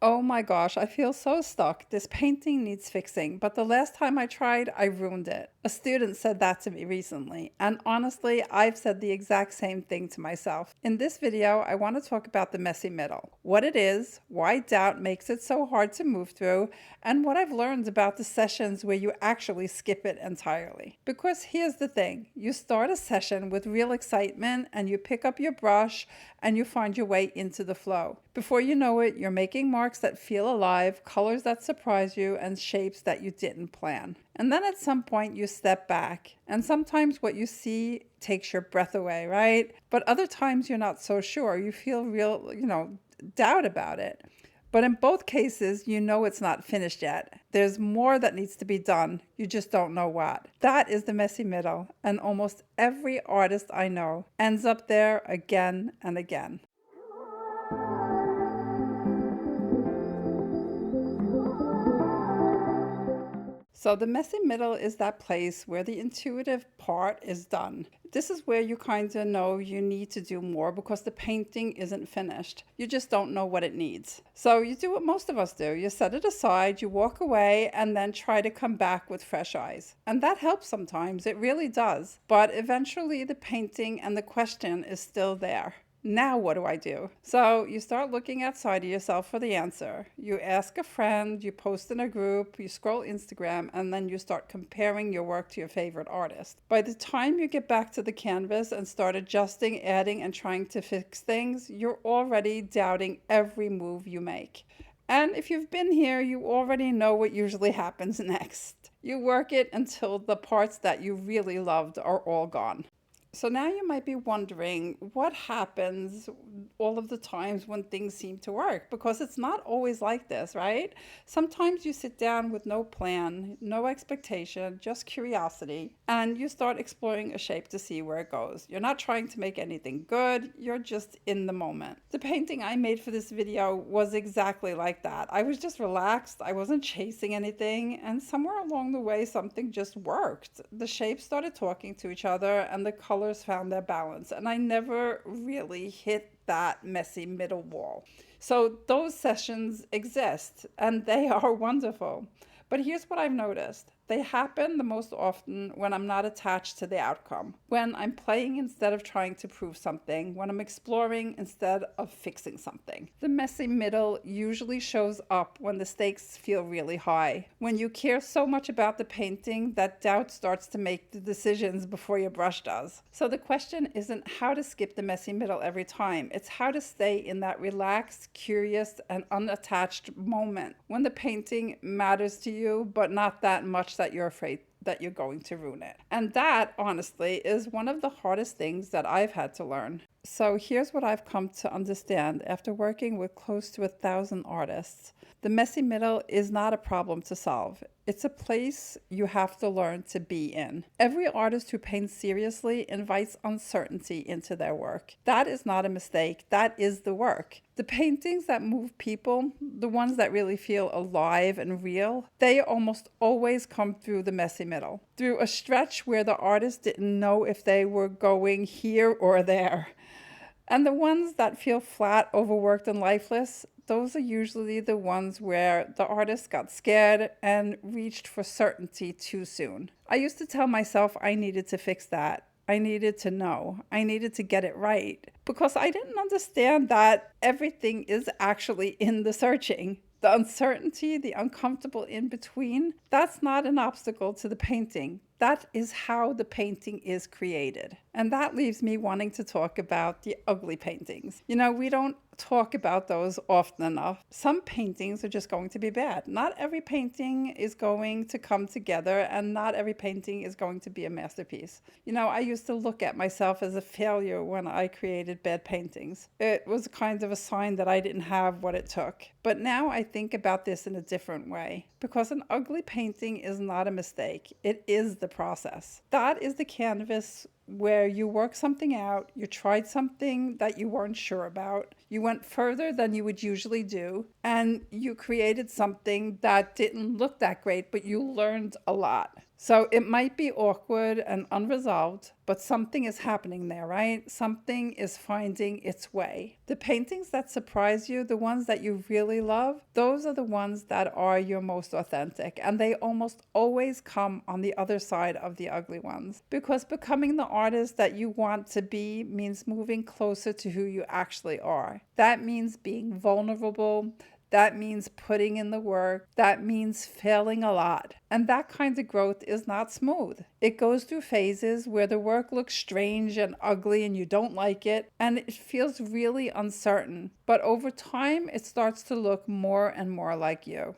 Oh my gosh, I feel so stuck. This painting needs fixing, but the last time I tried, I ruined it. A student said that to me recently, and honestly, I've said the exact same thing to myself. In this video, I want to talk about the messy middle, what it is, why doubt makes it so hard to move through, and what I've learned about the sessions where you actually skip it entirely. Because here's the thing, you start a session with real excitement and you pick up your brush and you find your way into the flow. Before you know it, you're making marks that feel alive, colors that surprise you, and shapes that you didn't plan. And then at some point you step back, and sometimes what you see takes your breath away, right? But other times you're not so sure. You feel real, doubt about it. But in both cases, you know it's not finished yet. There's more that needs to be done. You just don't know what. That is the messy middle, and almost every artist I know ends up there again and again. So the messy middle is that place where the intuitive part is done. This is where you kind of know you need to do more because the painting isn't finished. You just don't know what it needs. So you do what most of us do. You set it aside, you walk away, and then try to come back with fresh eyes. And that helps sometimes, it really does. But eventually the painting and the question is still there. Now what do I do? So you start looking outside of yourself for the answer. You ask a friend, you post in a group, you scroll Instagram, and then you start comparing your work to your favorite artist. By the time you get back to the canvas and start adjusting, adding, and trying to fix things, you're already doubting every move you make. And if you've been here, you already know what usually happens next. You work it until the parts that you really loved are all gone. So now you might be wondering what happens all of the times when things seem to work, because it's not always like this, right? Sometimes you sit down with no plan, no expectation, just curiosity, and you start exploring a shape to see where it goes. You're not trying to make anything good, you're just in the moment. The painting I made for this video was exactly like that. I was just relaxed, I wasn't chasing anything, and somewhere along the way something just worked. The shapes started talking to each other and the colors found their balance, and I never really hit that messy middle wall. So those sessions exist and they are wonderful. But here's what I've noticed. They happen the most often when I'm not attached to the outcome, when I'm playing instead of trying to prove something, when I'm exploring instead of fixing something. The messy middle usually shows up when the stakes feel really high, when you care so much about the painting that doubt starts to make the decisions before your brush does. So the question isn't how to skip the messy middle every time, it's how to stay in that relaxed, curious, and unattached moment when the painting matters to you, but not that much that you're afraid that you're going to ruin it. And that, honestly, is one of the hardest things that I've had to learn. So here's what I've come to understand after working with close to 1,000 artists. The messy middle is not a problem to solve. It's a place you have to learn to be in. Every artist who paints seriously invites uncertainty into their work. That is not a mistake. That is the work. The paintings that move people, the ones that really feel alive and real, they almost always come through the messy middle, through a stretch where the artist didn't know if they were going here or there. And the ones that feel flat, overworked, and lifeless, those are usually the ones where the artist got scared and reached for certainty too soon. I used to tell myself I needed to fix that. I needed to know. I needed to get it right. Because I didn't understand that everything is actually in the searching. The uncertainty, the uncomfortable in between, that's not an obstacle to the painting. That is how the painting is created. And that leaves me wanting to talk about the ugly paintings. We don't talk about those often enough. Some paintings are just going to be bad. Not every painting is going to come together, and not every painting is going to be a masterpiece. I used to look at myself as a failure when I created bad paintings. It was kind of a sign that I didn't have what it took. But now I think about this in a different way, because an ugly painting is not a mistake. It is the process. That is the canvas where you work something out, you tried something that you weren't sure about, you went further than you would usually do, and you created something that didn't look that great, but you learned a lot. So it might be awkward and unresolved, but something is happening there, right? Something is finding its way. The paintings that surprise you, the ones that you really love, those are the ones that are your most authentic. And they almost always come on the other side of the ugly ones. Because becoming the artist that you want to be means moving closer to who you actually are. That means being vulnerable. That means putting in the work. That means failing a lot. And that kind of growth is not smooth. It goes through phases where the work looks strange and ugly and you don't like it, and it feels really uncertain. But over time, it starts to look more and more like you.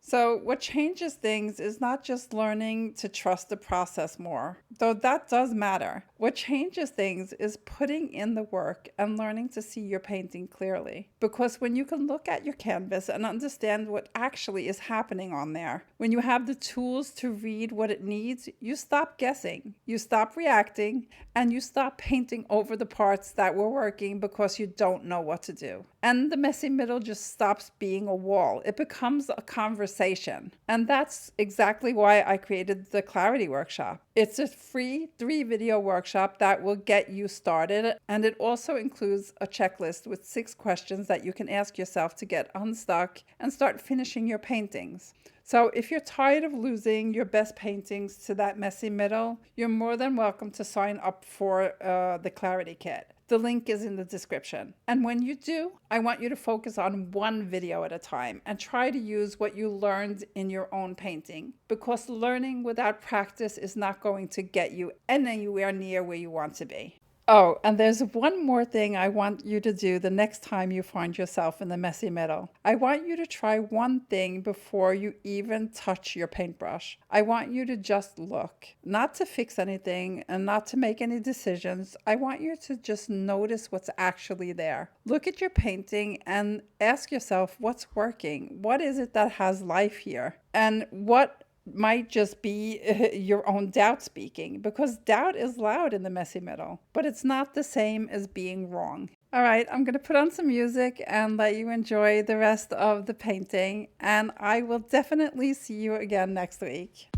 So, what changes things is not just learning to trust the process more, though that does matter. What changes things is putting in the work and learning to see your painting clearly. Because when you can look at your canvas and understand what actually is happening on there, when you have the tools to read what it needs, you stop guessing, you stop reacting, and you stop painting over the parts that were working because you don't know what to do. And the messy middle just stops being a wall. It becomes a conversation. And that's exactly why I created the Clarity Workshop. It's a free 3-video workshop that will get you started. And it also includes a checklist with 6 questions that you can ask yourself to get unstuck and start finishing your paintings. So if you're tired of losing your best paintings to that messy middle, you're more than welcome to sign up for the Clarity Kit. The link is in the description. And when you do, I want you to focus on one video at a time and try to use what you learned in your own painting, because learning without practice is not going to get you anywhere near where you want to be. Oh, and there's one more thing I want you to do the next time you find yourself in the messy middle. I want you to try one thing before you even touch your paintbrush. I want you to just look, not to fix anything and not to make any decisions. I want you to just notice what's actually there. Look at your painting and ask yourself what's working. What is it that has life here? And what might just be your own doubt speaking, because doubt is loud in the messy middle, but it's not the same as being wrong. All right, I'm going to put on some music and let you enjoy the rest of the painting, and I will definitely see you again next week.